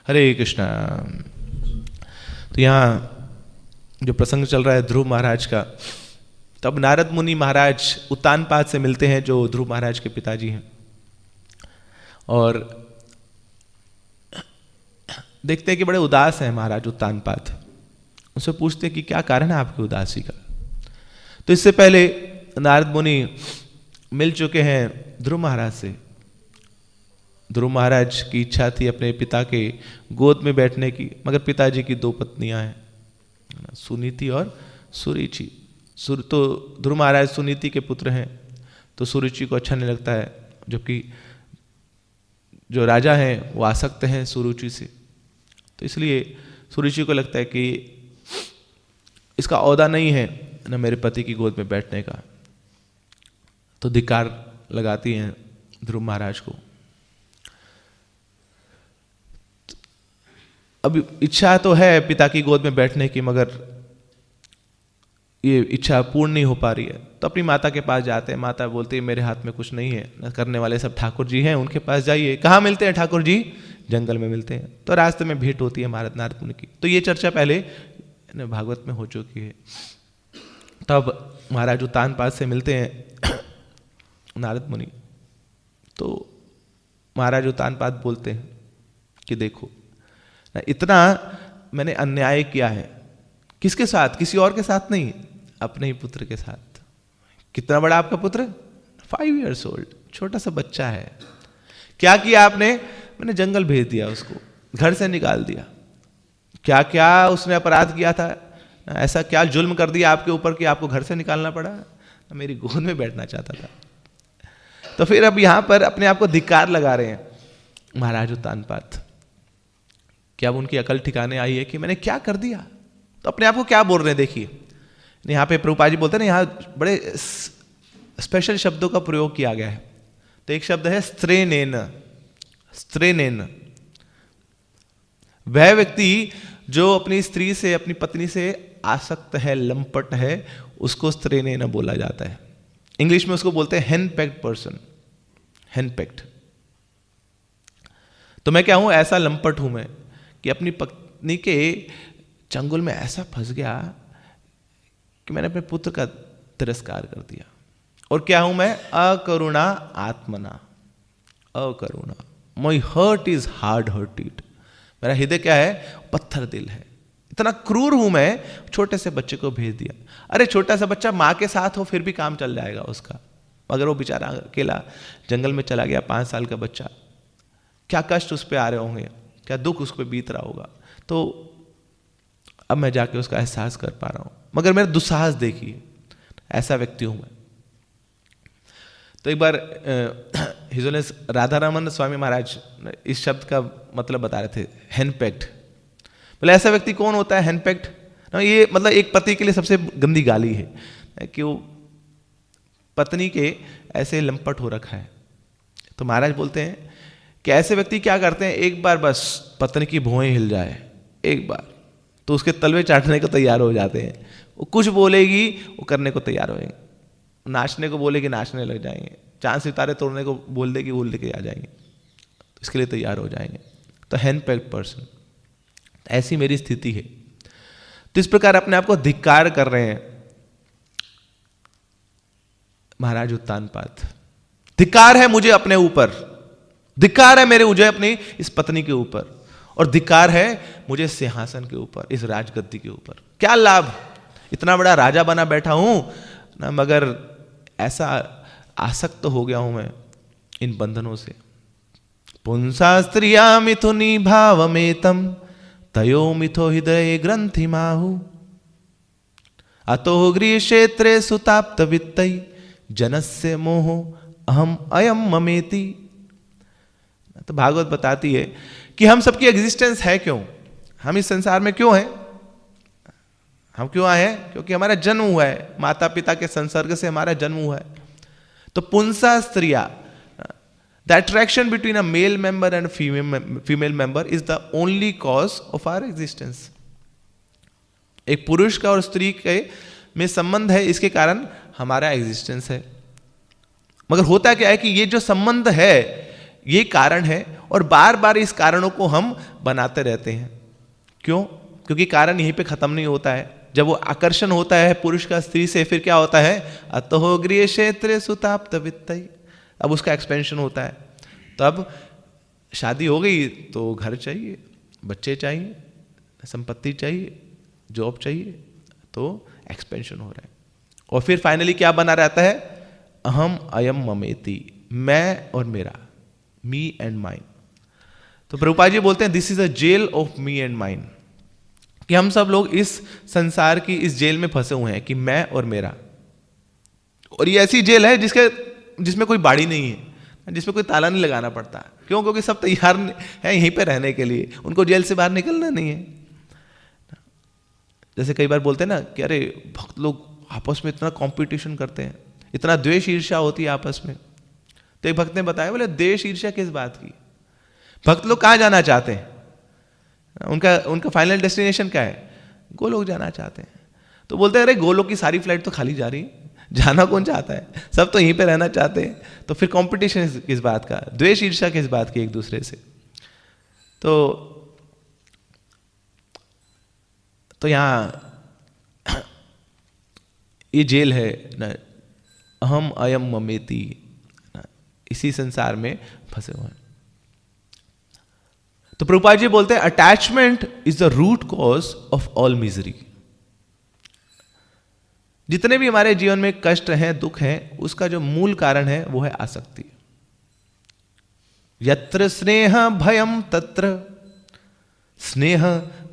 हरे कृष्णा। तो यहाँ जो प्रसंग चल रहा है ध्रुव महाराज का, तब नारद मुनि महाराज उत्तानपाद से मिलते हैं जो ध्रुव महाराज के पिताजी हैं, और देखते हैं कि बड़े उदास हैं महाराज उत्तानपाद। उनसे पूछते हैं कि क्या कारण है आपकी उदासी का। तो इससे पहले नारद मुनि मिल चुके हैं ध्रुव महाराज से। ध्रुव महाराज की इच्छा थी अपने पिता के गोद में बैठने की, मगर पिताजी की दो पत्नियां हैं, सुनीति और सुरुचि। तो ध्रुव महाराज सुनीति के पुत्र हैं, तो सुरुचि को अच्छा नहीं लगता है, जबकि जो राजा हैं वो आसक्त हैं सुरुचि से। तो इसलिए सुरुचि को लगता है कि इसका औदा नहीं है न मेरे पति की गोद में बैठने का, तो धिक्कार लगाती हैं ध्रुव महाराज को। अब इच्छा तो है पिता की गोद में बैठने की, मगर ये इच्छा पूर्ण नहीं हो पा रही है। तो अपनी माता के पास जाते हैं। माता बोलती है मेरे हाथ में कुछ नहीं है, न करने वाले सब ठाकुर जी हैं, उनके पास जाइए। कहाँ मिलते हैं ठाकुर जी? जंगल में मिलते हैं। तो रास्ते में भेंट होती है नारद मुनि की। तो ये चर्चा पहले भागवत में हो चुकी है। तब महाराज उत्तानपाद से मिलते हैं नारद मुनि। तो महाराज उत्तानपाद बोलते हैं कि देखो, इतना मैंने अन्याय किया है। किसके साथ? किसी और के साथ नहीं, अपने ही पुत्र के साथ। कितना बड़ा आपका पुत्र? 5 years old, छोटा सा बच्चा है। क्या किया आपने? मैंने जंगल भेज दिया उसको, घर से निकाल दिया। क्या क्या उसने अपराध किया था? ऐसा क्या जुल्म कर दिया आपके ऊपर कि आपको घर से निकालना पड़ा? मेरी गोद में बैठना चाहता था। तो फिर अब यहां पर अपने आप को धिक्कार लगा रहे हैं महाराज उत्तानपाद। क्या अब उनकी अकल ठिकाने आई है कि मैंने क्या कर दिया? तो अपने आप को क्या बोल रहे हैं देखिए। यहाँ पे प्रभुपाद जी बोलते हैं ना, यहाँ बड़े स्पेशल शब्दों का प्रयोग किया गया है। तो एक शब्द है स्त्रेनेन। स्त्रेनेन, वह व्यक्ति जो अपनी स्त्री से, अपनी पत्नी से आसक्त है, लंपट है, उसको स्त्रेनेन बोला जाता है। इंग्लिश में उसको बोलते हैं हेनपेक्ड पर्सन, हेनपेक्ड। तो मैं क्या हूं? ऐसा लंपट हूं मैं कि अपनी पत्नी के चंगुल में ऐसा फंस गया कि मैंने अपने पुत्र का तिरस्कार कर दिया। और क्या हूं मैं? अकरुणा आत्मना, अकरुणा। My heart is hard hearted. मेरा हृदय क्या है? पत्थर दिल है। इतना क्रूर हूं मैं, छोटे से बच्चे को भेज दिया। अरे छोटा सा बच्चा मां के साथ हो फिर भी काम चल जाएगा उसका, मगर वो बेचारा अकेला जंगल में चला गया, 5 साल का बच्चा। क्या कष्ट उस पर आ रहे होंगे, क्या दुख उस पर बीत रहा होगा। तो अब मैं जाके उसका एहसास कर पा रहा हूं, मगर मेरा दुस्साहस देखिए, ऐसा व्यक्ति हूं मैं। तो एक बार हिज ऑनेस राधारमण स्वामी महाराज इस शब्द का मतलब बता रहे थे, हेनपेक्ड। बोले ऐसा व्यक्ति कौन होता है हेनपेक्ड? ये मतलब एक पति के लिए सबसे गंदी गाली है कि वो पत्नी के ऐसे लंपट हो रखा है। तो महाराज बोलते हैं कि ऐसे व्यक्ति क्या करते हैं, एक बार बस पत्नी की भौहें हिल जाए एक बार, तो उसके तलवे चाटने को तैयार हो जाते हैं। वो कुछ बोलेगी वो करने को तैयार होएंगे, नाचने को बोलेगी नाचने लग जाएंगे, चांद सितारे तोड़ने को बोल देगी वो लेके आ जाएंगे, तो इसके लिए तैयार हो जाएंगे। तो हेनपेक्ड पर्सन, ऐसी मेरी स्थिति है। तो इस प्रकार अपने आप को धिक्कार कर रहे हैं महाराज उत्तानपाद। धिक्कार है मुझे अपने ऊपर, धिक्कार है मुझे अपनी इस पत्नी के ऊपर, और धिक्कार है मुझे सिंहासन के ऊपर, इस राजगद्दी के ऊपर। क्या लाभ? इतना बड़ा राजा बना बैठा हूं ना, मगर ऐसा आसक्त हो गया हूं मैं इन बंधनों से। पुंसा स्त्रिया मिथुनी भावमेतम तयो मिथो हृदय ग्रंथि माहु अतो गृह क्षेत्रे सुताप्त वित्तै जनस्य मोहो अहम अयम ममेति। तो भागवत बताती है कि हम सबकी एग्जिस्टेंस है क्यों, हम इस संसार में क्यों हैं, हम क्यों आए हैं? क्योंकि हमारा जन्म हुआ है, माता पिता के संसर्ग से हमारा जन्म हुआ है। तो पुंसा स्त्रिया, the attraction between a male member and female member is the only cause of our existence. एक पुरुष का और स्त्री के में संबंध है, इसके कारण हमारा एग्जिस्टेंस है। मगर होता क्या है कि ये जो संबंध है ये कारण है, और बार बार इस कारणों को हम बनाते रहते हैं। क्यों? क्योंकि कारण यहीं पे खत्म नहीं होता है। जब वो आकर्षण होता है पुरुष का स्त्री से, फिर क्या होता है? अतः गृह क्षेत्र सुताप्त वित्तई, अब उसका एक्सपेंशन होता है। तब शादी हो गई तो घर चाहिए, बच्चे चाहिए, संपत्ति चाहिए, जॉब चाहिए, तो एक्सपेंशन हो रहा है। और फिर फाइनली क्या बना रहता है? अहम अयम ममेति, मैं और मेरा, मी एंड माइन। तो प्रभुपाद जी बोलते हैं this is a jail of me and mine, कि हम सब लोग इस संसार की इस जेल में फंसे हुए हैं कि मैं और मेरा। और ये ऐसी जेल है जिसमें कोई बाड़ी नहीं है, जिसमें कोई ताला नहीं लगाना पड़ता। क्यों? क्योंकि सब तैयार है यहीं पे रहने के लिए, उनको जेल से बाहर निकलना नहीं है। जैसे कई बार बोलते हैं ना कि अरे भक्त लोग आपस में इतना कंपटीशन करते हैं, इतना द्वेष ईर्ष्या होती है आपस में। तो एक भक्त ने बताया, बोले द्वेष ईर्ष्या किस बात की? भक्त लोग कहाँ जाना चाहते हैं? उनका फाइनल डेस्टिनेशन क्या है? गोलोक जाना चाहते हैं। तो बोलते हैं अरे गोलोक की सारी फ्लाइट तो खाली जा रही है, जाना कौन चाहता है? सब तो यहीं पे रहना चाहते हैं। तो फिर कंपटीशन किस बात का? द्वेष ईर्ष्या किस बात की एक दूसरे से? तो यहाँ ये जेल है ना, अहम अयम ममेति, इसी संसार में फंसे हुए हैं। तो प्रभुपाद जी बोलते हैं attachment is the root cause of all misery. जितने भी हमारे जीवन में कष्ट हैं, दुख हैं, उसका जो मूल कारण है वो है आसक्ति। यत्र स्नेह भयम तत्र स्नेह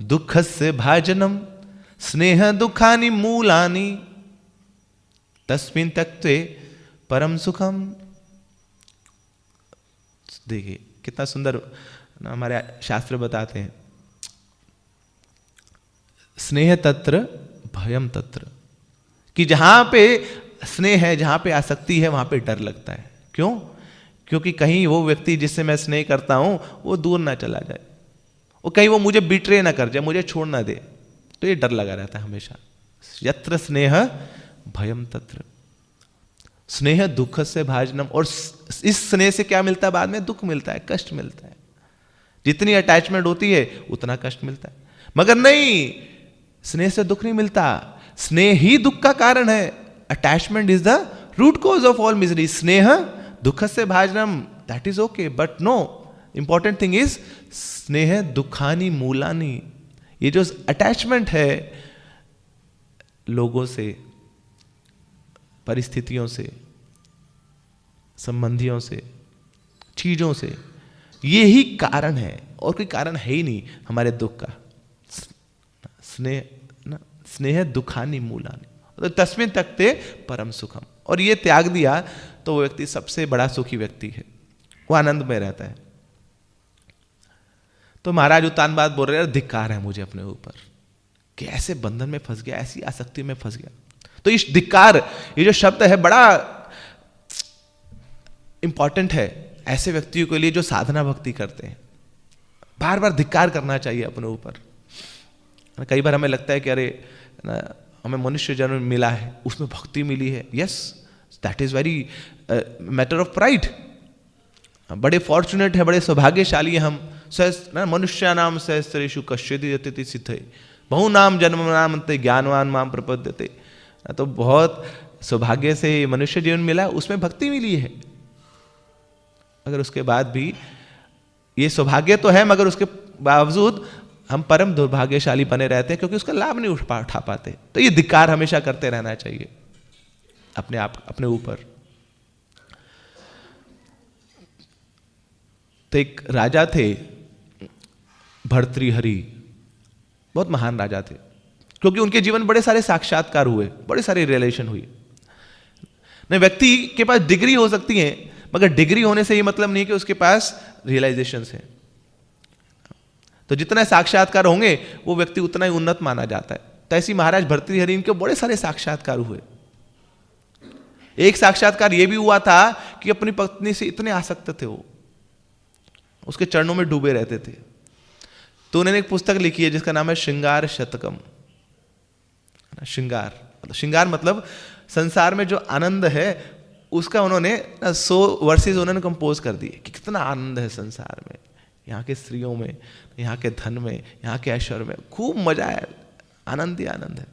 दुःखस्य भाजनम स्नेह दुखानि मूलानि तस्मिन् त्यक्ते परम सुखम। देखिए कितना सुंदर हमारे शास्त्र बताते हैं, स्नेह तत्र भयम तत्र, कि जहां पे स्नेह है, जहां पे आसक्ति है, वहां पे डर लगता है। क्यों? क्योंकि कहीं वो व्यक्ति जिससे मैं स्नेह करता हूं वो दूर ना चला जाए, वो कहीं वो मुझे बिट्रे ना कर जाए, मुझे छोड़ ना दे, तो ये डर लगा रहता है हमेशा। यत्र स्नेह भयम तत्र, स्नेह दुख से भाजनम। और इस स्नेह से क्या मिलता है? बाद में दुख मिलता है, कष्ट मिलता है। जितनी अटैचमेंट होती है उतना कष्ट मिलता है। मगर नहीं, स्नेह से दुख नहीं मिलता, स्नेह ही दुख का कारण है। Attachment is the root cause of all misery. स्नेह दुख से भाजनम, that is okay, but no, important thing is स्नेह दुखानी मूलानी। ये जो अटैचमेंट है लोगों से, परिस्थितियों से, संबंधियों से, चीजों से, ये ही कारण है, और कोई कारण है ही नहीं हमारे दुख का। स्नेह दुखानी मूलानी, तो तस्मिन् त्यक्ते परम सुखम। और ये त्याग दिया तो वो व्यक्ति सबसे बड़ा सुखी व्यक्ति है, वो आनंद में रहता है। तो महाराज उत्तानपाद बोल रहे हैं धिक्कार है मुझे अपने ऊपर कि ऐसे बंधन में फंस गया, ऐसी आसक्ति में फंस गया। तो इस धिक्कार, ये जो शब्द है बड़ा इंपॉर्टेंट है ऐसे व्यक्तियों के लिए जो साधना भक्ति करते हैं। बार बार धिक्कार करना चाहिए अपने ऊपर। कई बार हमें लगता है कि अरे हमें मनुष्य जन्म मिला है, उसमें भक्ति मिली है, yes that is very matter of pride. बड़े फॉर्चुनेट है, बड़े सौभाग्यशाली हैं हम। मनुष्य नाम सहस्रेषु कश्चिदति सिद्धे बहु नाम जन्म नाम ज्ञानवान माम प्रपद्यते। तो बहुत सौभाग्य से मनुष्य जीवन मिला, उसमें भक्ति मिली है। मगर उसके बाद भी ये सौभाग्य तो है, मगर उसके बावजूद हम परम दुर्भाग्यशाली बने रहते हैं क्योंकि उसका लाभ नहीं उठा पाते। तो ये धिक्कार हमेशा करते रहना चाहिए अपने आप, अपने ऊपर। तो एक राजा थे भर्तृहरि, बहुत महान राजा थे, क्योंकि उनके जीवन बड़े सारे साक्षात्कार हुए, बड़े सारे रियलाइजेशन हुई। नहीं, व्यक्ति के पास डिग्री हो सकती है, मगर डिग्री होने से ये मतलब नहीं कि उसके पास रियलाइजेशन है। तो जितना साक्षात्कार होंगे वो व्यक्ति उतना ही उन्नत माना जाता है। तो ऐसी महाराज भर्तृहरि, इनके बड़े सारे साक्षात्कार हुए। एक साक्षात्कार ये भी हुआ था कि अपनी पत्नी से इतने आसक्त थे वो, उसके चरणों में डूबे रहते थे। तो उन्होंने एक पुस्तक लिखी है जिसका नाम है श्रृंगार शतकम। श्रृंगार मतलब संसार में जो आनंद है उसका उन्होंने 100 वर्सेस उन्होंने कंपोज कर दिए कि कितना आनंद है संसार में, यहाँ के स्त्रियों में, यहाँ के धन में, यहाँ के ऐश्वर्य में, खूब मजा है, आनंद ही आनंद है।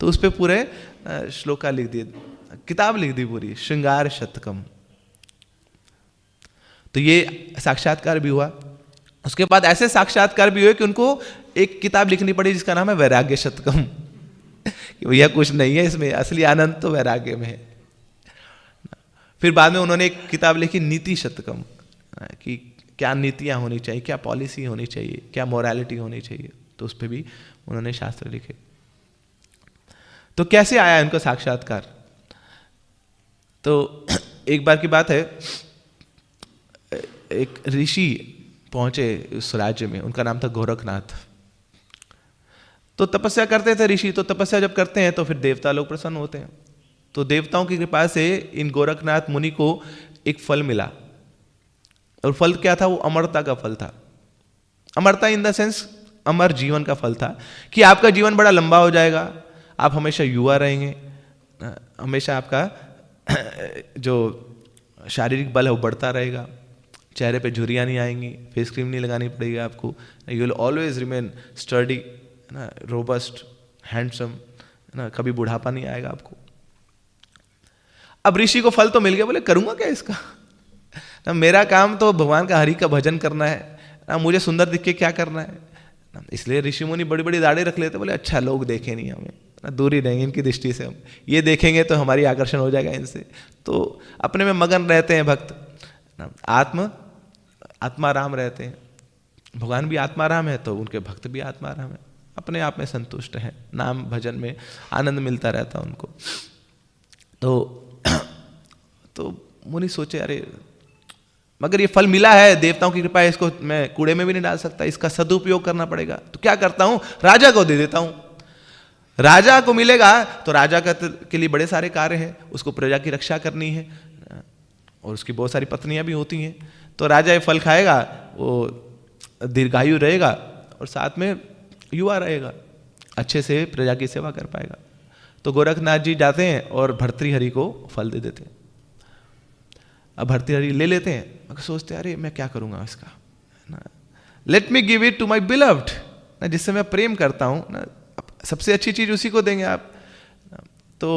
तो उस पर पूरे श्लोका लिख दिए, किताब लिख दी पूरी, श्रृंगार शतकम। तो ये साक्षात्कार भी हुआ। उसके बाद ऐसे साक्षात्कार भी हुए कि उनको एक किताब लिखनी पड़ी जिसका नाम है वैराग्य शतकम कि भैया कुछ नहीं है इसमें, असली आनंद तो वैराग्य में है। फिर बाद में उन्होंने एक किताब लिखी नीति शतकम कि क्या नीतियां होनी चाहिए, क्या पॉलिसी होनी चाहिए, क्या मोरालिटी होनी चाहिए, तो उस पर भी उन्होंने शास्त्र लिखे। तो कैसे आया इनको साक्षात्कार? तो एक बार की बात है, एक ऋषि पहुंचे उस राज्य में, उनका नाम था गोरखनाथ। तो तपस्या करते थे ऋषि, तो तपस्या जब करते हैं तो फिर देवता लोग प्रसन्न होते हैं। तो देवताओं की कृपा से इन गोरखनाथ मुनि को एक फल मिला, और फल क्या था? वो अमरता का फल था। अमरता इन द सेंस अमर जीवन का फल था कि आपका जीवन बड़ा लंबा हो जाएगा, आप हमेशा युवा रहेंगे, हमेशा आपका जो शारीरिक बल है वो बढ़ता रहेगा, चेहरे पे झुर्रियाँ नहीं आएंगी, फेस क्रीम नहीं लगानी पड़ेगी आपको, you will always remain study, ना, रोबस्ट, हैंडसम, ना, कभी बुढ़ापा नहीं आएगा आपको। अब ऋषि को फल तो मिल गया, बोले करूंगा क्या इसका? ना मेरा काम तो भगवान का हरि का भजन करना है, ना मुझे सुंदर दिख के क्या करना है। इसलिए ऋषि मुनि बड़ी बड़ी दाढ़ी रख लेते, बोले अच्छा लोग देखे नहीं हमें, ना दूर ही रहेंगे इनकी दृष्टि से, हम ये देखेंगे तो हमारी आकर्षण हो जाएगा इनसे। तो अपने में मगन रहते हैं भक्त, आत्माराम रहते हैं। भगवान भी आत्माराम है तो उनके भक्त भी आत्माराम है, अपने आप में संतुष्ट हैं, नाम भजन में आनंद मिलता रहता उनको। तो मुनि सोचे अरे मगर ये फल मिला है, देवताओं की कृपा है, इसको मैं कूड़े में भी नहीं डाल सकता, इसका सदुपयोग करना पड़ेगा। तो क्या करता हूं, राजा को दे देता हूं। राजा को मिलेगा तो राजा के लिए बड़े सारे कार्य हैं, उसको प्रजा की रक्षा करनी है और उसकी बहुत सारी पत्नियां भी होती हैं। तो राजा ये फल खाएगा, वो दीर्घायु रहेगा और साथ में युवा रहेगा, अच्छे से प्रजा की सेवा कर पाएगा। तो गोरखनाथ जी जाते हैं और भर्तृहरि को फल दे देते हैं। अब भर्तृहरि ले लेते हैं, मगर सोचते हैं अरे मैं क्या करूंगा इसका, let me give it to my beloved, ना जिससे मैं प्रेम करता हूं ना, सबसे अच्छी चीज उसी को देंगे आप। तो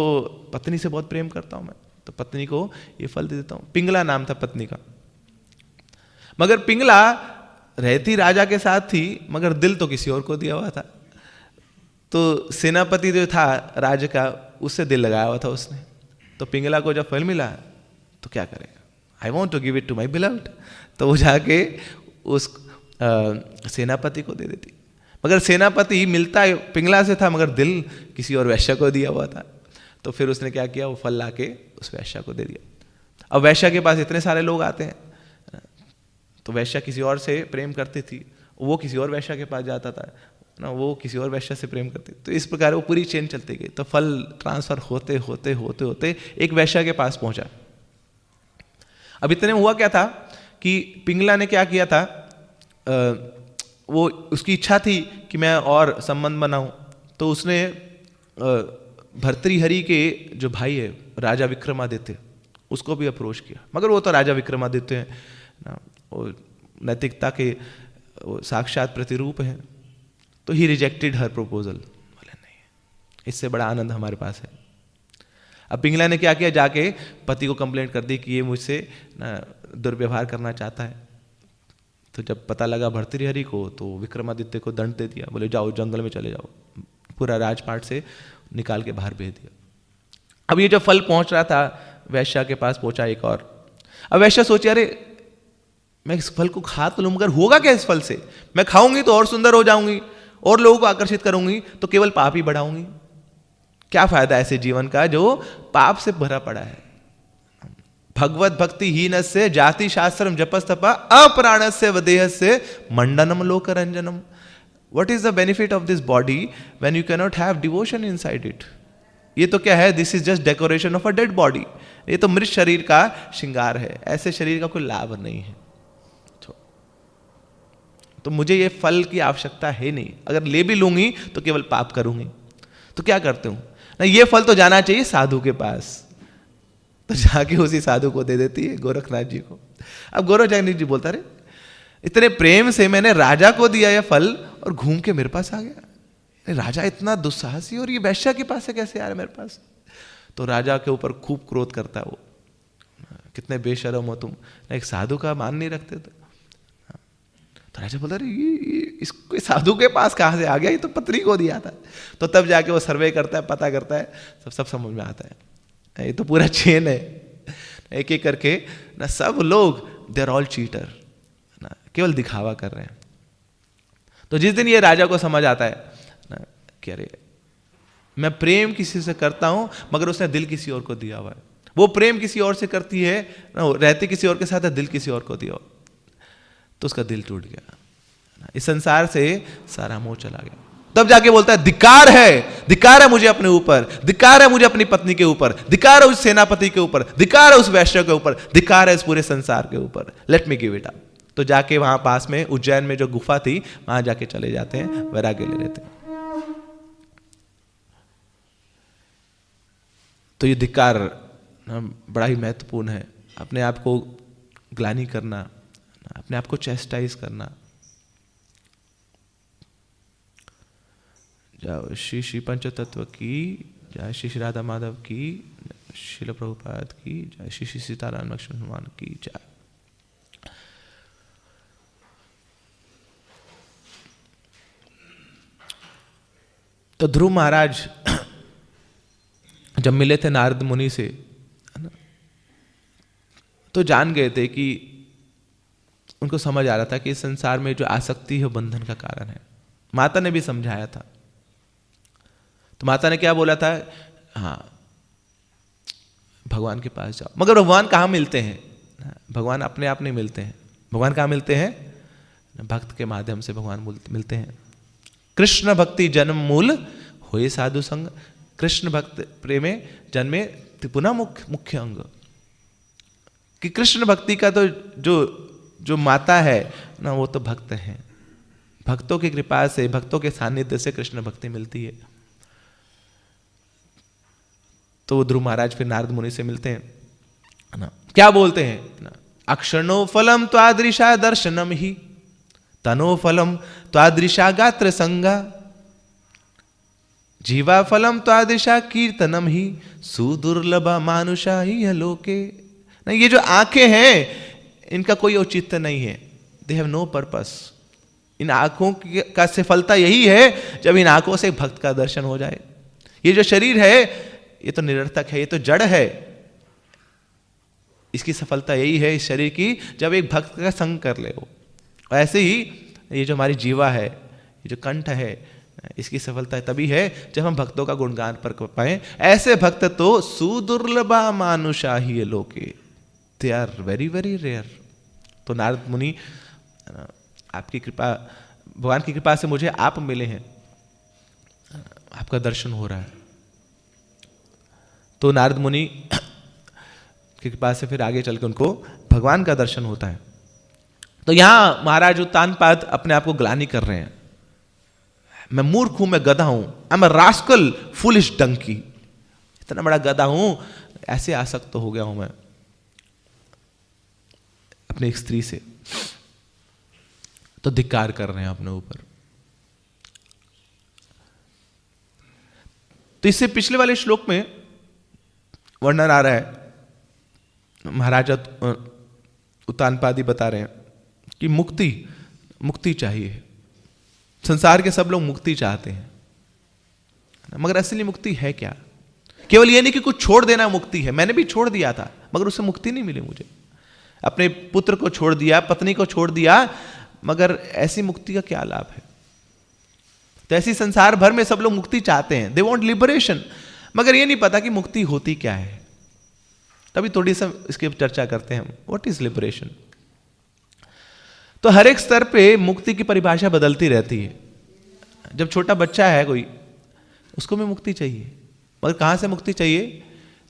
पत्नी से बहुत प्रेम करता हूं मैं, तो पत्नी को ये फल दे देता हूं। पिंगला नाम था पत्नी का, मगर पिंगला रहती राजा के साथ थी, मगर दिल तो किसी और को दिया हुआ था। तो सेनापति जो था राज्य का, उससे दिल लगाया हुआ था उसने। तो पिंगला को जब फल मिला तो क्या करेगा, I want to give it to my beloved, तो वो जाके उस सेनापति को दे देती। मगर सेनापति मिलता पिंगला से था, मगर दिल किसी और वैश्य को दिया हुआ था। तो फिर उसने क्या किया, वो फल लाके उस वैश्य को दे दिया। अब वैश्य के पास इतने सारे लोग आते हैं, तो वैश्य किसी और से प्रेम करती थी, वो किसी और वैश्य के पास जाता था ना, वो किसी और वैश्य से प्रेम करती। तो इस प्रकार वो पूरी चेन चलती गई। तो फल ट्रांसफर होते होते होते होते एक वैश्य के पास पहुंचा। अब इतने में हुआ क्या था कि पिंगला ने क्या किया था, वो उसकी इच्छा थी कि मैं और संबंध बनाऊं। तो उसने भर्तृहरि के जो भाई है राजा विक्रमादित्य, उसको भी अप्रोच किया। मगर वो तो राजा विक्रमादित्य हैं ना, वो नैतिकता के साक्षात प्रतिरूप हैं। तो ही रिजेक्टेड हर प्रपोजल, बोले नहीं, इससे बड़ा आनंद हमारे पास है। अब पिंगला ने क्या किया, जाके पति को कंप्लेंट कर दी कि ये मुझसे दुर्व्यवहार करना चाहता है। तो जब पता लगा भर्तृहरि को, तो विक्रमादित्य को दंड दे दिया, बोले जाओ जंगल में चले जाओ, पूरा राजपाट से निकाल के बाहर भेज दिया। अब ये जो फल पहुंच रहा था वैश्य के पास पहुंचा एक और। अब वैश्य सोचे अरे मैं इस फल को खा तो लूं, मगर होगा क्या इस फल से, मैं खाऊंगी तो और सुंदर हो जाऊंगी और लोगों को आकर्षित करूंगी, तो केवल पाप ही बढ़ाऊंगी। क्या फायदा ऐसे जीवन का जो पाप से भरा पड़ा है। भगवत भक्ति हीनस्य जाति शास्त्रम जपस्तपा अप्राणस्य वदेहस्य मंडनम लोकरंजनम। What is the benefit of this body when you cannot have devotion inside it? ये तो क्या है, this is just decoration of a dead body. ये तो मृत शरीर का श्रृंगार है, ऐसे शरीर का कोई लाभ नहीं है। तो मुझे ये फल की आवश्यकता है नहीं, अगर ले भी लूंगी तो केवल पाप करूंगी। तो क्या करते हूं ना, ये फल तो जाना चाहिए साधु के पास, तो जाके उसी साधु को दे देती है, गोरखनाथ जी को। अब गोरखनाथ जी बोलता रहे इतने प्रेम से मैंने राजा को दिया यह फल और घूम के मेरे पास आ गया। राजा इतना दुस्साहसी और ये वैश्या के पास से कैसे आ रहा है मेरे पास। तो राजा के ऊपर खूब क्रोध करता है वो, कितने बेशर्म हो तुम, एक साधु का मान नहीं रखते थे। तो राजा बोलता अरे ये इसको साधु के पास कहाँ से आ गया, ये तो पत्नी को दिया था। तो तब जाके वो सर्वे करता है, पता करता है, सब समझ में आता है। ये तो पूरा चेन है, एक एक करके ना सब लोग दे आर ऑल चीटर ना, केवल दिखावा कर रहे हैं। तो जिस दिन ये राजा को समझ आता है ना कि अरे मैं प्रेम किसी से करता हूं मगर उसने दिल किसी और को दिया हुआ है, वो प्रेम किसी और से करती है ना, रहती किसी और के साथ है, दिल किसी और को दिया हुआ, तो उसका दिल टूट गया, इस संसार से सारा मोह चला गया। तब जाके बोलता है धिक्कार है मुझे अपने ऊपर, धिक्कार है मुझे अपनी पत्नी के ऊपर, धिक्कार है उस सेनापति के ऊपर, धिक्कार है उस वैश्य के ऊपर, धिक्कार है इस पूरे संसार के ऊपर, late me give it up. तो जाके वहां पास में उज्जैन में जो गुफा थी वहां जाके चले जाते हैं, वैराग्य ले लेते हैं। तो ये धिक्कार बड़ा ही महत्वपूर्ण है, अपने आप को ग्लानि करना, अपने आप को चेस्टाइज करना। जय श्री श्री पंचतत्व की जय, श्री राधा माधव की, श्रील प्रभुपाद की जय, श्री सीताराम लक्ष्मण हनुमान की जय। तो ध्रुव महाराज जब मिले थे नारद मुनि से तो जान गए थे कि उनको समझ आ रहा था कि इस संसार में जो आसक्ति है बंधन का कारण है। माता ने भी समझाया था। तो माता ने क्या बोला था, हाँ भगवान के पास जाओ। मगर भगवान कहाँ मिलते हैं, भगवान अपने आप नहीं मिलते हैं। भगवान कहाँ मिलते हैं, भक्त के माध्यम से भगवान मिलते हैं। कृष्ण भक्ति जन्म मूल होए साधु संग, कृष्ण भक्त प्रेमे जन्मे पुनः मुख्य अंग। कि कृष्ण भक्ति का तो जो माता है ना वो तो भक्त है, भक्तों की कृपा से, भक्तों के सानिध्य से कृष्ण भक्ति मिलती है। तो ध्रुव महाराज फिर नारद मुनि से मिलते हैं ना, क्या बोलते हैं ना, अक्षणो फलम त्वादृशा दर्शनम ही, तनो फलम त्वादृशा गात्र संगा, जीवा फलम त्वादृशा कीर्तनम ही, सुदुर्लभा मानुषा ही लोके। नहीं, ये जो आंखें हैं इनका कोई औचित्य नहीं है, दे हैव नो पर्पस। इन आंखों का सफलता यही है जब इन आंखों से भक्त का दर्शन हो जाए। ये जो शरीर है ये तो निरर्थक है, ये तो जड़ है। इसकी सफलता यही है इस शरीर की जब एक भक्त का संग कर ले वो। ऐसे ही ये जो हमारी जीवा है, ये जो कंठ है, इसकी सफलता तभी है जब हम भक्तों का गुणगान पर पाए। ऐसे भक्त तो सुदुर्लभा मानुषा ही लोके, they are very very rare. तो नारद मुनि आपकी कृपा, भगवान की कृपा से मुझे आप मिले हैं, आपका दर्शन हो रहा है। तो नारद मुनि की कृपा से फिर आगे चल के उनको भगवान का दर्शन होता है। तो यहां महाराज उत्तानपाद अपने आप को ग्लानि कर रहे हैं, मैं मूर्ख हूं, मैं गधा हूं, I am a rascal foolish donkey, इतना बड़ा गधा हूं, ऐसे आसक्त हो गया हूं मैं अपनी एक स्त्री से। तो धिक्कार कर रहे हैं अपने ऊपर। तो इससे पिछले वाले श्लोक में वर्णन आ रहा है, महाराजा उत्तानपादी बता रहे हैं कि मुक्ति चाहिए। संसार के सब लोग मुक्ति चाहते हैं, मगर असली मुक्ति है क्या? केवल ये नहीं कि कुछ छोड़ देना मुक्ति है। मैंने भी छोड़ दिया था मगर उससे मुक्ति नहीं मिली मुझे। अपने पुत्र को छोड़ दिया, पत्नी को छोड़ दिया, मगर ऐसी मुक्ति का क्या लाभ है? तो ऐसी संसार भर में सब लोग मुक्ति चाहते हैं, दे वांट लिबरेशन, मगर ये नहीं पता कि मुक्ति होती क्या है। तभी थोड़ी सा इसकी चर्चा करते हैं हम, व्हाट इज लिबरेशन। तो हर एक स्तर पे मुक्ति की परिभाषा बदलती रहती है। जब छोटा बच्चा है कोई, उसको भी मुक्ति चाहिए, मगर कहां से मुक्ति चाहिए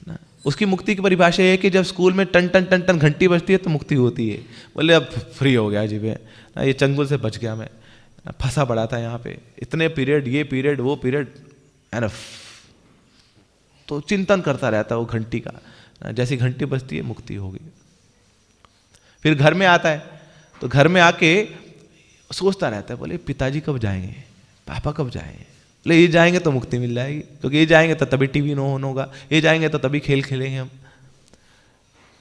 ना? उसकी मुक्ति की परिभाषा है कि जब स्कूल में टन टन टन टन घंटी बजती है तो मुक्ति होती है। बोले अब फ्री हो गया जी मैं, ये चंगुल से बच गया, मैं फंसा पड़ा था यहाँ पे, इतने पीरियड, ये पीरियड, वो पीरियड, एनफ। तो चिंतन करता रहता है वो घंटी का, जैसी घंटी बजती है मुक्ति हो गई। फिर घर में आता है तो घर में आके सोचता रहता है, बोले पिताजी कब जाएंगे, पापा कब जाएंगे, बोले ये जाएंगे तो मुक्ति मिल जाएगी, क्योंकि ये जाएंगे तो तभी टीवी ऑन होगा, ये जाएंगे तो तभी खेल खेलेंगे हम।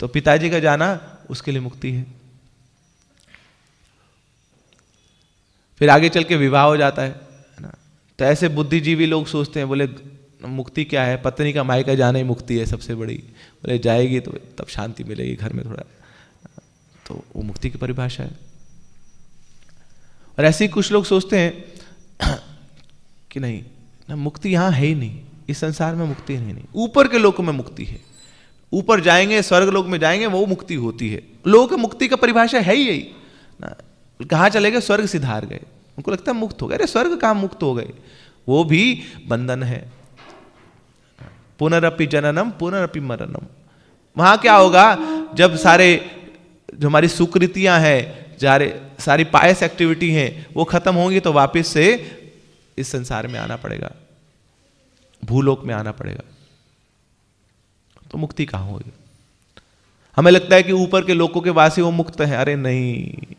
तो पिताजी का जाना उसके लिए मुक्ति है। फिर आगे चल के विवाह हो जाता है ना। तो ऐसे बुद्धिजीवी लोग सोचते हैं, बोले मुक्ति क्या है, पत्नी का मायका जाना ही मुक्ति है सबसे बड़ी, बोले जाएगी तो तब शांति मिलेगी घर में थोड़ा, तो वो मुक्ति की परिभाषा है। और ऐसे ही कुछ लोग सोचते हैं कि नहीं ना, मुक्ति यहां है ही नहीं, इस संसार में मुक्ति है नहीं, ऊपर के लोकों में मुक्ति है, ऊपर जाएंगे स्वर्ग लोक में जाएंगे वो मुक्ति होती है। लोगों की मुक्ति का परिभाषा है ही यही ना, कहाँ चले गए, स्वर्ग सिधार गए, उनको लगता है मुक्त हो गए। अरे स्वर्ग कहाँ मुक्त हो गए, वो भी बंधन है। पुनरपि जननम पुनरपि मरणम, वहां क्या होगा, जब सारे जो हमारी सुकृतियां हैं, सारी पायस एक्टिविटी हैं वो खत्म होंगी तो वापस से इस संसार में आना पड़ेगा, भूलोक में आना पड़ेगा। तो मुक्ति कहां होगी। हमें लगता है कि ऊपर के लोकों के वासी वो मुक्त हैं, अरे नहीं,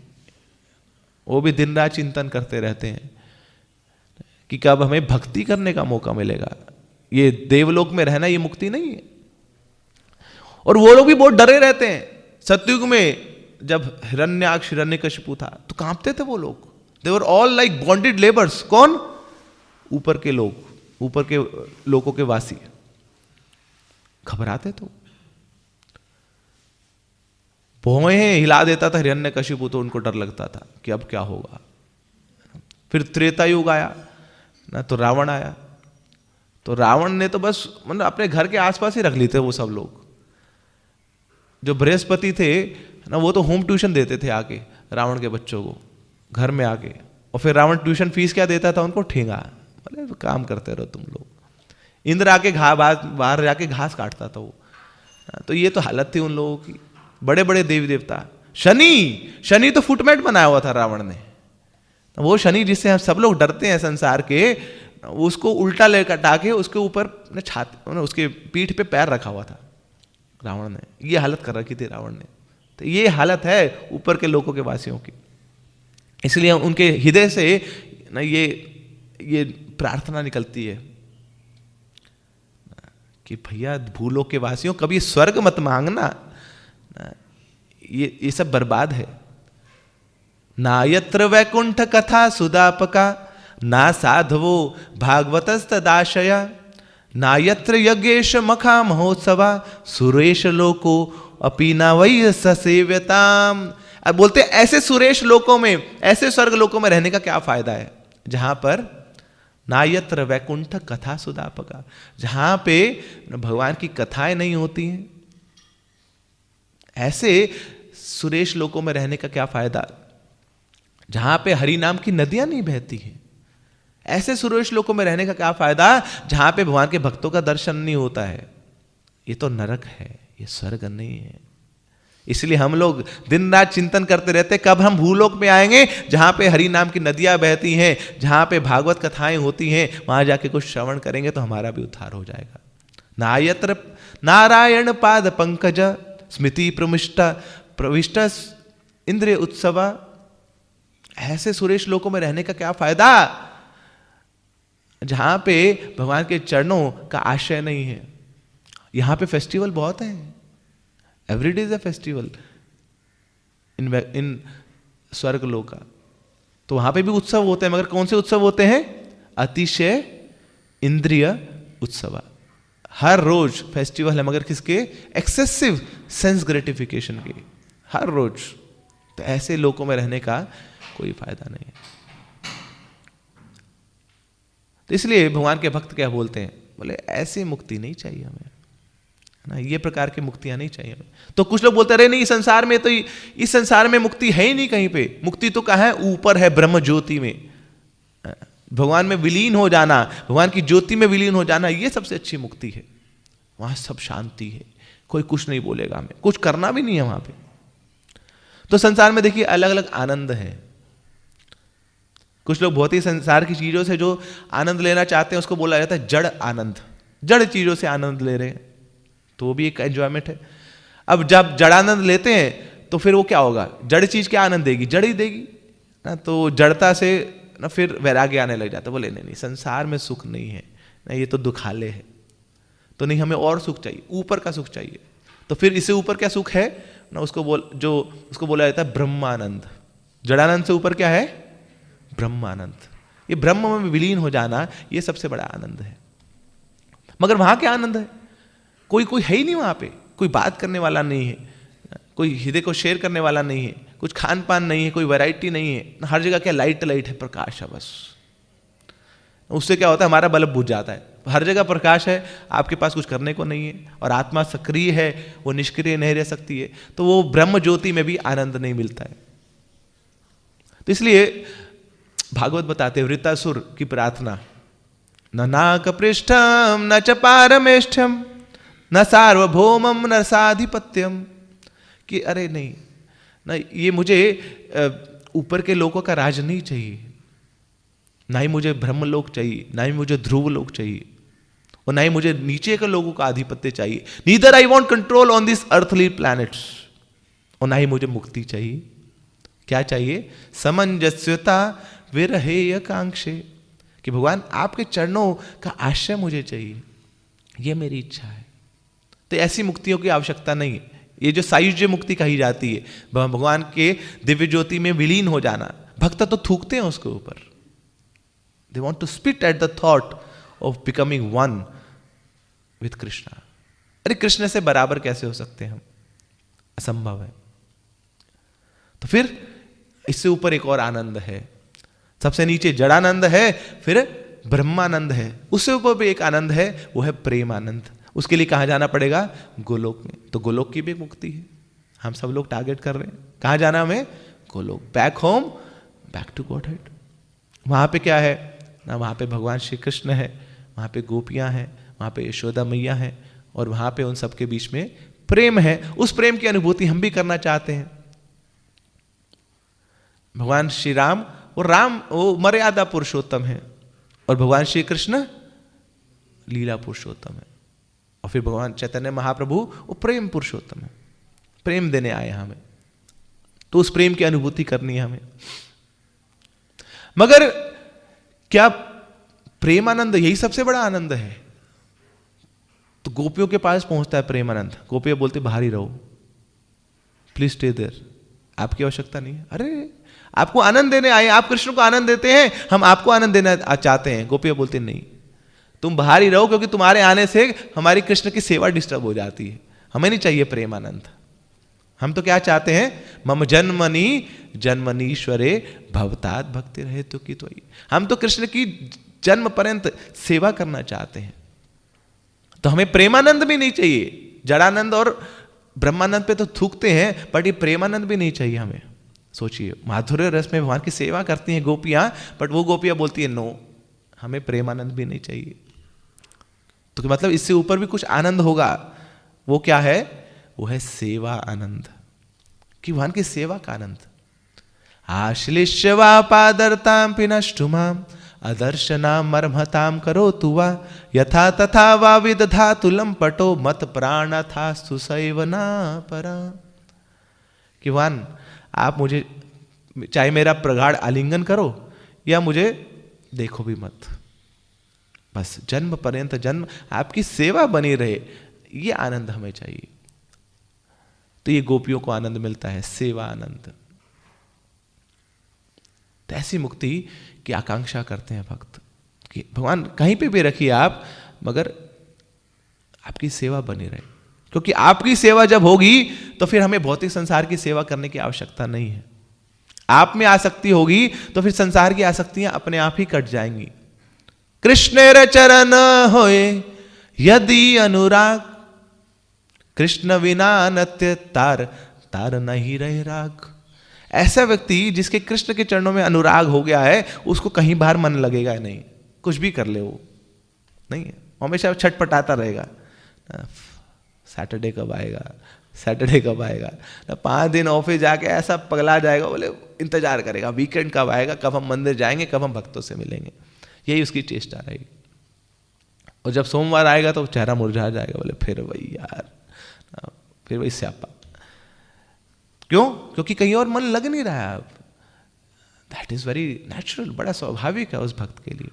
वो भी दिन रात चिंतन करते रहते हैं कि कब हमें भक्ति करने का मौका मिलेगा। ये देवलोक में रहना ये मुक्ति नहीं है। और वो लोग भी बहुत डरे रहते हैं। सतयुग में जब हिरण्याक्ष हिरण्यकशिपु था तो कांपते थे वो लोग, they were all like bonded labours. कौन, ऊपर के लोग, ऊपर के लोगों के वासी घबराते। तो भौहें हिला देता था हिरण्यकशिपु, तो उनको डर लगता था कि अब क्या होगा। फिर त्रेता युग आया ना, तो रावण आया। तो रावण ने तो बस मतलब अपने घर के आसपास ही रख ली थे वो सब लोग। जो बृहस्पति थे ना, वो तो होम ट्यूशन देते थे आके रावण के बच्चों को घर में आके, और फिर रावण ट्यूशन फीस क्या देता था उनको, ठेंगा, बोले काम करते रहो तुम लोग। इंद्र आके बाहर जाके घास काटता था वो। तो ये तो हालत थी उन लोगों की। बड़े बड़े देवी देवता, शनि तो फुटमेट बनाया हुआ था रावण ने। वो शनि जिससे हम सब लोग डरते हैं संसार के, उसको उल्टा ले कटा के उसके ऊपर छाती, उसके पीठ पे पैर रखा हुआ था रावण ने। ये हालत कर रखी थी रावण ने। तो ये हालत है ऊपर के लोगों के वासियों की। इसलिए उनके हृदय से ना ये प्रार्थना निकलती है कि भैया भूलोक के वासियों, कभी स्वर्ग मत मांगना, ये सब बर्बाद है। ना यत्र वैकुंठ कथा सुदापका, ना साधवो भागवतस्तदाशया, ना यत्र यज्ञेश मखा महोत्सवा, सुरेश लोको अपीना वही ससेव्यताम। अब बोलते ऐसे सुरेश लोकों में, ऐसे स्वर्ग लोकों में रहने का क्या फायदा है, जहां पर ना यत्र वैकुंठ कथा सुदापका, जहां पे भगवान की कथाएं नहीं होती हैं। ऐसे सुरेश लोकों में रहने का क्या फायदा, जहां पे हरि नाम की नदियां नहीं बहती हैं। ऐसे सुरेश लोकों में रहने का क्या फायदा, जहां पे भगवान के भक्तों का दर्शन नहीं होता है। ये तो नरक है, ये स्वर्ग नहीं है। इसलिए हम लोग दिन रात चिंतन करते रहते कब हम भूलोक में आएंगे, जहां पे हरि नाम की नदियां बहती हैं, जहां पे भागवत कथाएं होती हैं, वहां जाके कुछ श्रवण करेंगे तो हमारा भी उद्धार हो जाएगा। नायत्र नारायण पाद पंकज स्मृति प्रविष्ट इंद्रिय उत्सवा। ऐसे सुरेश लोकों में रहने का क्या फायदा, जहां पे भगवान के चरणों का आश्रय नहीं है। यहां पे फेस्टिवल बहुत है, every day is a festival in स्वर्ग लोक का। तो वहां पे भी उत्सव होते हैं, मगर कौन से उत्सव होते हैं, अतिशय इंद्रिय उत्सव। हर रोज फेस्टिवल है, मगर किसके, एक्सेसिव सेंस ग्रेटिफिकेशन के, हर रोज। तो ऐसे लोकों में रहने का कोई फायदा नहीं है। तो इसलिए भगवान के भक्त क्या बोलते हैं, बोले ऐसी मुक्ति नहीं चाहिए हमें ना, ये प्रकार की मुक्तियां नहीं चाहिए हमें। तो कुछ लोग बोलते रहे नहीं, संसार में तो इस संसार में मुक्ति है ही नहीं कहीं पे। मुक्ति तो कहाँ है, ऊपर है ब्रह्म ज्योति में, भगवान में विलीन हो जाना, भगवान की ज्योति में विलीन हो जाना, ये सबसे अच्छी मुक्ति है। वहां सब शांति है, कोई कुछ नहीं बोलेगा, हमें कुछ करना भी नहीं है वहां पे। तो संसार में देखिए अलग अलग आनंद है। कुछ लोग बहुत ही संसार की चीजों से जो आनंद लेना चाहते हैं उसको बोला जाता है जड़ आनंद, जड़ चीजों से आनंद ले रहे हैं। तो वो भी एक एंजॉयमेंट है। अब जब जड़ानंद लेते हैं तो फिर वो क्या होगा, जड़ चीज क्या आनंद देगी, जड़ ही देगी ना। तो जड़ता से ना फिर वैराग्य आने लग जाता है, बोले नहीं संसार में सुख नहीं है ना, ये तो दुखालय है, तो नहीं हमें और सुख चाहिए, ऊपर का सुख चाहिए। तो फिर इससे ऊपर क्या सुख है ना, उसको बोला जाता है ब्रह्मानंद। जड़ानंद से ऊपर क्या है, ब्रह्मानंद। ये ब्रह्म में विलीन हो जाना, ये सबसे बड़ा आनंद है। मगर वहां क्या आनंद है, कोई है ही नहीं वहां पे, कोई बात करने वाला नहीं है, कोई हृदय को शेयर करने वाला नहीं है, कुछ खान पान नहीं है, कोई वैरायटी नहीं है, हर जगह क्या लाइट है, प्रकाश है बस। उससे क्या होता है, हमारा बल्ब बुझ जाता है। हर जगह प्रकाश है, आपके पास कुछ करने को नहीं है, और आत्मा सक्रिय है, वो निष्क्रिय नहीं रह सकती है, तो वो ब्रह्म ज्योति में भी आनंद नहीं मिलता है। तो इसलिए भागवत बताते हैं वृत्तासुर की प्रार्थना, न नाक पृष्ठम न च पारमेष्ठम न सार्वभौमम न साधिपत्यम, कि अरे नहीं ना, ये मुझे ऊपर के लोगों का राज नहीं चाहिए, ना ही मुझे ब्रह्मलोक चाहिए, ना ही मुझे ध्रुव लोक चाहिए, और ना ही मुझे नीचे के लोगों का आधिपत्य चाहिए। Neither I want control on this earthly planets, और ना ही मुझे मुक्ति चाहिए। क्या चाहिए, समंजस्यता विरहेय कांक्षे, कि भगवान आपके चरणों का आश्रय मुझे चाहिए, ये मेरी इच्छा है। तो ऐसी मुक्तियों की आवश्यकता नहीं है। ये जो सायुज्य मुक्ति कही जाती है, भगवान के दिव्य ज्योति में विलीन हो जाना, भक्त तो थूकते हैं उसके ऊपर, they want to spit at the thought of becoming one with Krishna. अरे कृष्ण से बराबर कैसे हो सकते हैं हम, असंभव है। तो फिर इससे ऊपर एक और आनंद है, सबसे नीचे जड़ानंद है, फिर ब्रह्मानंद है, उससे ऊपर भी एक आनंद है, वो है प्रेम आनंद। उसके लिए कहां जाना पड़ेगा, गोलोक में। तो गोलोक की भी मुक्ति है, हम सब लोग टारगेट कर रहे हैं, कहां जाना हमें, Goloka, back home, back to Godhead. वहां पे क्या है ना, वहां पे भगवान श्री कृष्ण है, वहां पे गोपियां हैं, वहां पे यशोदा मैया है, और वहां पे उन सबके बीच में प्रेम है। उस प्रेम की अनुभूति हम भी करना चाहते हैं। भगवान श्री राम वो मर्यादा पुरुषोत्तम है, और भगवान श्री कृष्ण लीला पुरुषोत्तम है, और फिर भगवान चैतन्य महाप्रभु वो प्रेम पुरुषोत्तम है, प्रेम देने आए हमें। तो उस प्रेम की अनुभूति करनी है हमें। मगर क्या प्रेमानंद यही सबसे बड़ा आनंद है? तो गोपियों के पास पहुंचता है प्रेमानंद, गोपियां बोलते बाहर ही रहो, प्लीज स्टे देयर, आपकी आवश्यकता नहीं है। अरे आपको आनंद देने आए, आप कृष्ण को आनंद देते हैं, हम आपको आनंद देना चाहते हैं। गोपियां बोलते नहीं, तुम बाहर ही रहो, क्योंकि तुम्हारे आने से हमारी कृष्ण की सेवा डिस्टर्ब हो जाती है, हमें नहीं चाहिए प्रेमानंद। हम तो क्या चाहते हैं, मम जन्मनी जन्मनीश्वरे भवतात भक्ति रहे तो की, तो हम तो कृष्ण की जन्म पर्यंत सेवा करना चाहते हैं। तो हमें प्रेमानंद भी नहीं चाहिए। जड़ानंद और ब्रह्मानंद पे तो थूकते हैं, बट ये प्रेमानंद भी नहीं चाहिए हमें। सोचिए, माधुर्य रस में भगवान की सेवा करती हैं गोपियां, बट वो गोपियां बोलती है नो, हमें प्रेमानंद भी नहीं चाहिए। तो मतलब इससे ऊपर भी कुछ आनंद होगा, वो क्या है, वो है सेवा आनंद, कि भगवान की सेवा का आनंद। आश्लिष्यवा पादरताम पिनष्टुमाम अदर्शनाम मर्मताम करो तुवा यथा तथा वा विदधातु लंपटो मत प्राण था सुसैवना परा। कि भगवान आप मुझे चाहे मेरा प्रगाढ़ आलिंगन करो या मुझे देखो भी मत, बस जन्म पर्यंत जन्म आपकी सेवा बनी रहे, ये आनंद हमें चाहिए। तो ये गोपियों को आनंद मिलता है, सेवा आनंद। तो ऐसी मुक्ति की आकांक्षा करते हैं भक्त कि भगवान कहीं पे भी रखिए आप, मगर आपकी सेवा बनी रहे, क्योंकि आपकी सेवा जब होगी तो फिर हमें भौतिक संसार की सेवा करने की आवश्यकता नहीं है। आप में आसक्ति होगी तो फिर संसार की आसक्तियां अपने आप ही कट जाएंगी। कृष्णेर चरण होए यदि अनुराग, कृष्ण विना नत्य तार तार नहीं रहे राग। ऐसा व्यक्ति जिसके कृष्ण के चरणों में अनुराग हो गया है, उसको कहीं बाहर मन लगेगा नहीं, कुछ भी कर ले वो नहीं है, हमेशा छटपटाता रहेगा, सैटरडे कब आएगा, सैटरडे कब आएगा। 5 दिन ऑफिस जाके ऐसा पगला जाएगा, बोले इंतजार करेगा वीकेंड कब आएगा, कब हम मंदिर जाएंगे, कब हम भक्तों से मिलेंगे, यही उसकी चेष्टा रहेगी। और जब सोमवार आएगा तो चेहरा मुरझा जाएगा, बोले फिर वही यार, फिर वही स्यापा। क्यों? क्योंकि कहीं और मन लग नहीं रहा है अब। दैट इज वेरी नेचुरल, बड़ा स्वाभाविक है उस भक्त के लिए।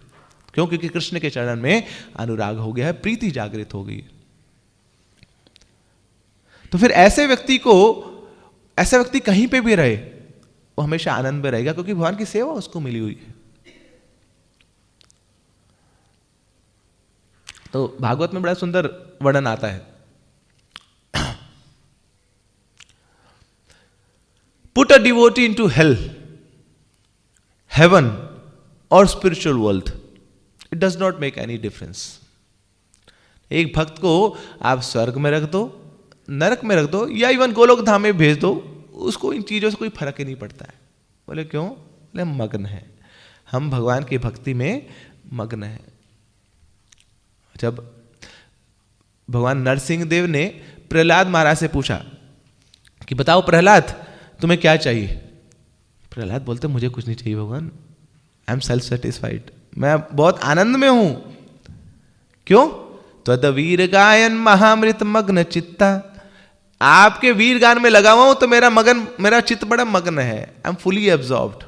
क्यों? क्योंकि कृष्ण के चरण में अनुराग हो गया है, प्रीति जागृत हो गई है। तो फिर ऐसे व्यक्ति कहीं पे भी रहे वो हमेशा आनंद में रहेगा, क्योंकि भगवान की सेवा उसको मिली हुई है। तो भागवत में बड़ा सुंदर वर्णन आता है, put a devotee into hell, heaven और spiritual world, it does not make any difference. एक भक्त को आप स्वर्ग में रख दो, नरक में रख दो, या इवन गोलोक धाम में भेज दो, उसको इन चीजों से कोई फर्क ही नहीं पड़ता है। बोले क्यों? बोले मग्न है, हम भगवान की भक्ति में मग्न है। जब भगवान नरसिंह देव ने प्रहलाद महाराज से पूछा कि बताओ प्रहलाद तुम्हें क्या चाहिए? प्रहलाद बोलते मुझे कुछ नहीं चाहिए भगवान, आई एम सेल्फ सेटिस्फाइड, मैं बहुत आनंद में हूं। क्यों? त्वद वीर गायन महामृत मग्न चित्ता, आपके वीर गान में लगा हुआ हूं तो मेरा चित्त बड़ा मग्न है, आई एम फुली एब्जॉर्ब्ड।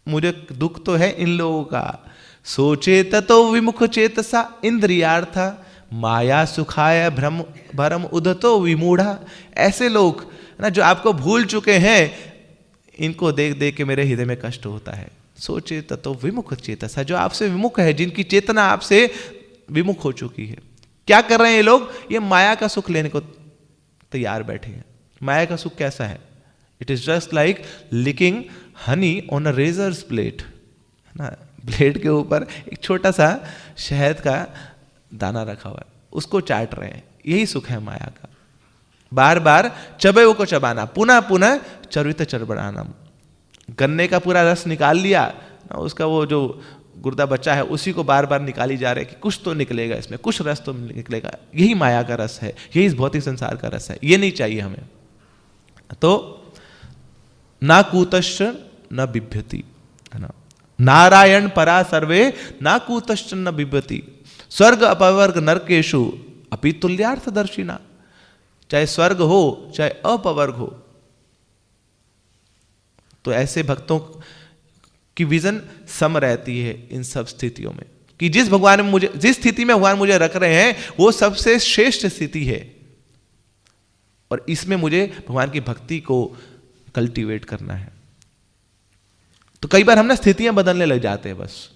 मुझे दुख तो है इन लोगों का, सोचे ततो विमुख चेतसा इंद्रियार्था, माया सुखाय भ्रम उदतो विमूढ़ा। ऐसे लोग ना जो आपको भूल चुके हैं, इनको देख देख के मेरे हृदय में कष्ट होता है। सोचे ततो विमुख चेतसा, जो आपसे विमुख है, जिनकी चेतना आपसे विमुख हो चुकी है। क्या कर रहे हैं ये लोग? ये माया का सुख लेने को तैयार बैठे हैं। माया का सुख कैसा है? It is just like licking honey on a razor's blade, है ना, ब्लेड के ऊपर एक छोटा सा शहद का दाना रखा हुआ है, उसको चाट रहे हैं। यही सुख है माया का, बार बार चबे को चबाना, पुनः पुनः चरित चरबड़ाना। गन्ने का पूरा रस निकाल लिया ना, उसका वो जो गुर्दा बच्चा है उसी को बार बार निकाली जा रहे हैं कि कुछ तो निकलेगा इसमें, कुछ रस तो निकलेगा। यही माया का रस है, यही इस भौतिक संसार का रस है। ये नहीं चाहिए हमें। तो ना कूतश्च न बिभ्यति, है ना, नारायण परा सर्वे ना कूतश्च न बिभ्यति, स्वर्ग अपवर्ग नरकेशु अपि तुल्यार्थ दर्शिना। चाहे स्वर्ग हो चाहे अपवर्ग हो, तो ऐसे भक्तों की विजन सम रहती है इन सब स्थितियों में, कि जिस स्थिति में भगवान मुझे रख रहे हैं वो सबसे श्रेष्ठ स्थिति है, और इसमें मुझे भगवान की भक्ति को कल्टीवेट करना है। तो कई बार हम ना स्थितियां बदलने लग जाते हैं बस,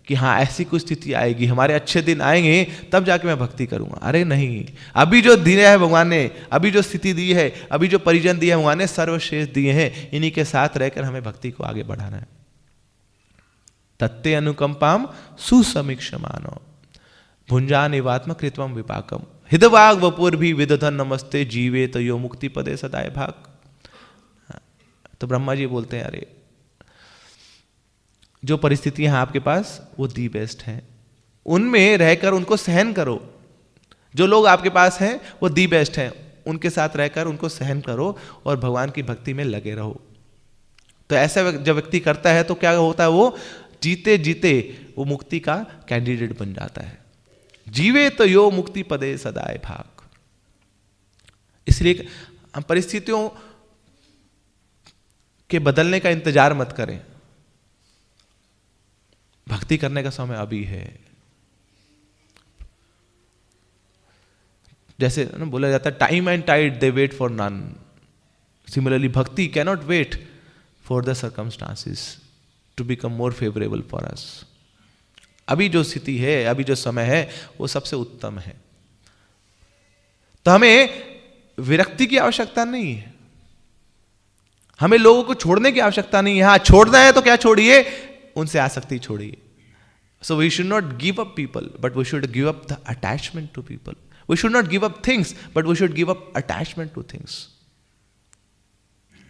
कि हाँ ऐसी कुछ स्थिति आएगी, हमारे अच्छे दिन आएंगे तब जाके मैं भक्ति करूंगा। अरे नहीं, अभी जो दिया है भगवान ने, अभी जो स्थिति दी है, अभी जो परिजन दिए हैं भगवान ने, सर्वश्रेष्ठ दिए हैं, इन्हीं के साथ रहकर हमें भक्ति को आगे बढ़ाना है। तत्ते अनुकंपाम सुसमीक्षमानो भुंजानिवात्म कृत्वम विपाकम, हितवाग वपुर भी विदधन नमस्ते जीवे तो यो मुक्ति पदे सदाय भाग। तो ब्रह्मा जी बोलते हैं अरे जो परिस्थितियां हैं आपके पास वो दी बेस्ट हैं, उनमें रहकर उनको सहन करो। जो लोग आपके पास हैं वो दी बेस्ट हैं, उनके साथ रहकर उनको सहन करो और भगवान की भक्ति में लगे रहो। तो ऐसा जब व्यक्ति करता है तो क्या होता है, वो जीते जीते वो मुक्ति का कैंडिडेट बन जाता है। जीवे तो यो मुक्ति पदे सदाए भाग। इसलिए हम परिस्थितियों के बदलने का इंतजार मत करें, भक्ति करने का समय अभी है। जैसे ना बोला जाता है time and tide they wait for none, similarly भक्ति cannot wait for the circumstances to become more favourable for us. अभी जो स्थिति है, अभी जो समय है वो सबसे उत्तम है। तो हमें विरक्ति की आवश्यकता नहीं है, हमें लोगों को छोड़ने की आवश्यकता नहीं है। हाँ छोड़ना है तो क्या छोड़िए, उनसे आसक्ति छोड़िए। So we should not give up people, but we should give up the attachment to people. We should not give up things, but we should give up attachment to things.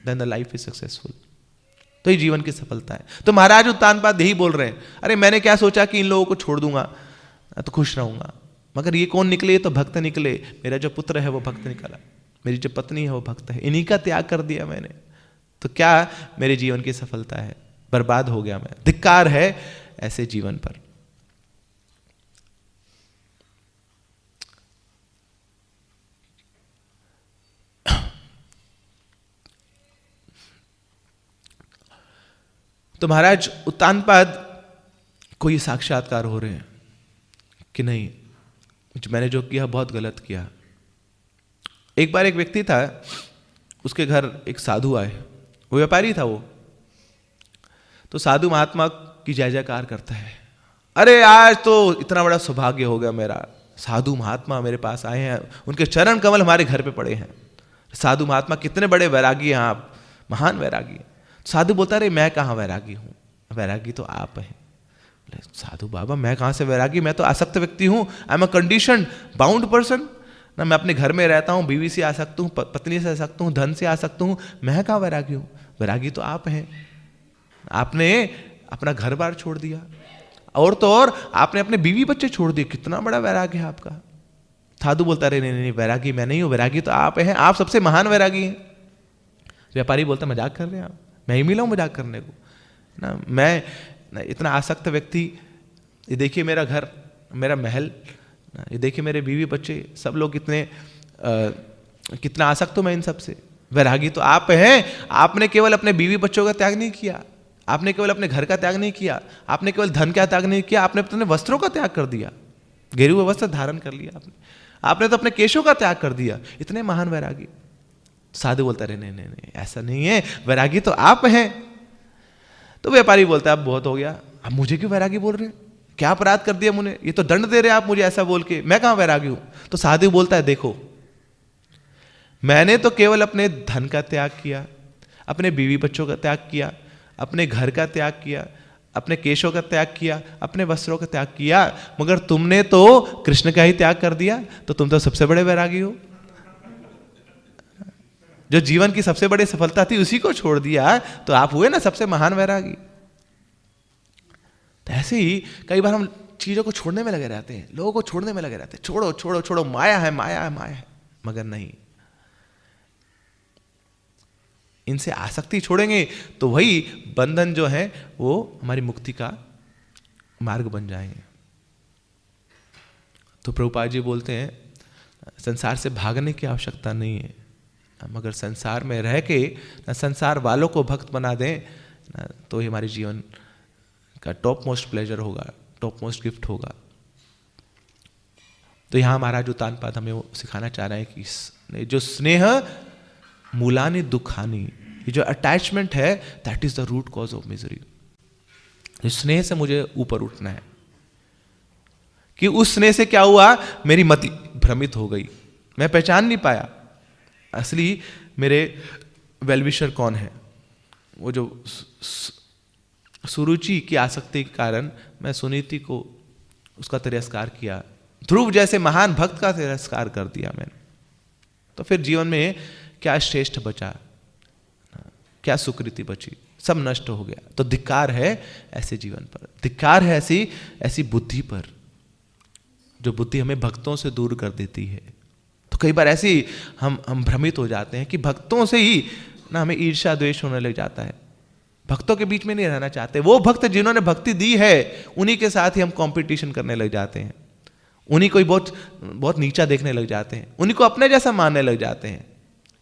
Then the life is successful. तो ये जीवन की सफलता है। तो महाराज उत्तानपाद यही बोल रहे हैं, अरे मैंने क्या सोचा कि इन लोगों को छोड़ दूंगा तो खुश रहूंगा, मगर ये कौन निकले? ये तो भक्त निकले। मेरा जो पुत्र है वो भक्त निकला, मेरी जो पत्नी है वो भक्त है, इन्हीं का त्याग कर दिया मैंने, तो क्या मेरे जीवन की सफलता है? बर्बाद हो गया मैं। धिक्कार है ऐसे जीवन पर। तो महाराज उत्तानपाद को ये साक्षात्कार हो रहे हैं कि नहीं, मैंने जो किया बहुत गलत किया। एक बार एक व्यक्ति था, उसके घर एक साधु आए, वो व्यापारी था वो। तो साधु महात्मा की जय जयकार करता है, अरे आज तो इतना बड़ा सौभाग्य हो गया मेरा, साधु महात्मा मेरे पास आए हैं, उनके चरण कमल हमारे घर पे पड़े हैं। साधु महात्मा कितने बड़े वैरागी हैं आप, महान वैरागी। साधु बोलता, अरे मैं कहाँ वैरागी हूँ, वैरागी तो आप हैं। साधु बाबा मैं कहाँ से वैरागी, मैं तो आसक्त व्यक्ति हूँ, आई am a condition bound person ना, मैं अपने घर में रहता हूँ, बीवी से आ सकता हूँ, पत्नी से आ सकता हूँ, धन से आ सकता हूँ, मैं कहाँ वैरागी हूँ। वैरागी तो आप हैं, आपने अपना घर बार छोड़ दिया, और तो और आपने अपने बीवी बच्चे छोड़ दिए, कितना बड़ा वैराग्य है आपका। साधु बोलता, अरे नहीं नहीं वैरागी मैं नहीं हूँ, वैरागी तो आप हैं, आप सबसे महान वैरागी हैं। व्यापारी बोलता, मजाक कर रहे हैं आप, मैं ही मिला हूँ मजाक करने को ना, मैं इतना आसक्त व्यक्ति, ये देखिए मेरा घर, मेरा महल, ये देखिए मेरे बीवी बच्चे, सब लोग कितना आसक्त हूँ मैं इन सब से। वैरागी तो आप हैं, आपने केवल अपने बीवी बच्चों का त्याग नहीं किया, आपने केवल अपने घर का त्याग नहीं किया, आपने केवल धन का त्याग नहीं किया, आपने अपने वस्त्रों का त्याग कर दिया, घेरे हुए वस्त्र धारण कर लिया आपने तो अपने केशों का त्याग कर दिया, इतने महान वैरागी। साधु बोलता, अरे नहीं नहीं नहीं ऐसा नहीं है, वैरागी तो आप हैं। तो व्यापारी बोलता है, अब बहुत हो गया, अब मुझे क्यों वैरागी बोल रहे हैं, क्या अपराध कर दिया मुझे, ये तो दंड दे रहे हैं आप मुझे ऐसा बोल के, मैं कहां वैरागी हूं। तो साधु बोलता है, देखो मैंने तो केवल अपने धन का त्याग किया, अपने बीवी बच्चों का त्याग किया, अपने घर का त्याग किया, अपने केशों का त्याग किया, अपने वस्त्रों का त्याग किया, मगर तुमने तो कृष्ण का ही त्याग कर दिया, तो तुम तो सबसे बड़े वैरागी हो। जो जीवन की सबसे बड़ी सफलता थी उसी को छोड़ दिया, तो आप हुए ना सबसे महान वैरागी। तो ऐसे ही कई बार हम चीजों को छोड़ने में लगे रहते हैं, लोगों को छोड़ने में लगे रहते हैं, छोड़ो छोड़ो छोड़ो, माया है माया है माया है, मगर नहीं, इनसे आसक्ति छोड़ेंगे तो वही बंधन जो है वो हमारी मुक्ति का मार्ग बन जाएंगे। तो प्रभुपाद जी बोलते हैं, संसार से भागने की आवश्यकता नहीं है, मगर संसार में रह के संसार वालों को भक्त बना दें तो ही हमारे जीवन का टॉप मोस्ट प्लेजर होगा, टॉप मोस्ट गिफ्ट होगा। तो यहां महाराज उत्तानपाद हमें वो सिखाना चाह रहे हैं कि जो स्नेह मूलानि दुखानि, ये जो अटैचमेंट है that is the root cause of misery. स्नेह से मुझे ऊपर उठना है कि उस स्नेह से क्या हुआ, मेरी मति भ्रमित हो गई, मैं पहचान नहीं पाया असली मेरे वेलविशर कौन है। वो जो सुरुचि की आसक्ति के कारण मैं सुनीति को उसका तिरस्कार किया, ध्रुव जैसे महान भक्त का तिरस्कार कर दिया मैंने, तो फिर जीवन में क्या श्रेष्ठ बचा, क्या सुकृति बची, सब नष्ट हो गया। तो धिक्कार है ऐसे जीवन पर, धिक्कार है ऐसी बुद्धि पर, जो बुद्धि हमें भक्तों से दूर कर देती है। तो कई बार ऐसे ही हम भ्रमित हो जाते हैं कि भक्तों से ही ना हमें ईर्ष्या द्वेष होने लग जाता है, भक्तों के बीच में नहीं रहना चाहते। वो भक्त जिन्होंने भक्ति दी है उन्हीं के साथ ही हम कंपटीशन करने लग जाते हैं, उन्हीं को ही बहुत नीचा देखने लग जाते हैं, उन्हीं को अपने जैसा मानने लग जाते हैं।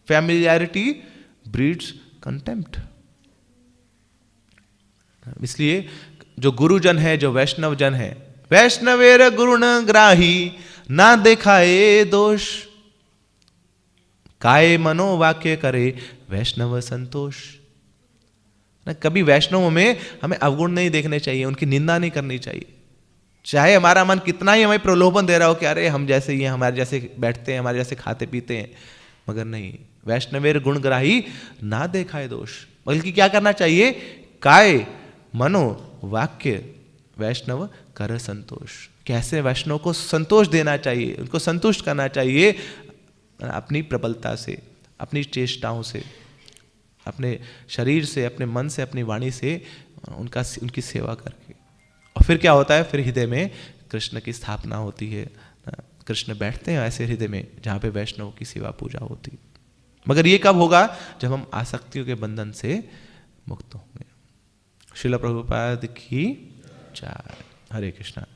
Familiarity breeds contempt. इसलिए जो गुरुजन है, जो वैष्णव जन है, वैष्णवेर गुरुण ग्राही ना दिखाए दोष, काय मनो वाक्य करे वैष्णव संतोष। ना कभी वैष्णवों में हमें अवगुण नहीं देखने चाहिए, उनकी निंदा नहीं करनी चाहिए, चाहे हमारा मन कितना ही हमें प्रलोभन दे रहा हो कि अरे हम जैसे ही हैं, हमारे जैसे बैठते हैं, हमारे जैसे खाते पीते हैं, मगर नहीं, वैष्णवेर गुणग्राही ना देखाए दोष। बल्कि क्या करना चाहिए, काय मनो वाक्य वैष्णव कर संतोष। कैसे वैष्णव को संतोष देना चाहिए, उनको संतुष्ट करना चाहिए अपनी प्रबलता से, अपनी चेष्टाओं से, अपने शरीर से, अपने मन से, अपनी वाणी से, उनकी सेवा करके। और फिर क्या होता है, फिर हृदय में कृष्ण की स्थापना होती है, कृष्ण बैठते हैं ऐसे हृदय में जहाँ पे वैष्णव की सेवा पूजा होती। मगर ये कब होगा, जब हम आसक्तियों के बंधन से मुक्त होंगे। श्रील प्रभुपाद की जय। हरे कृष्णा।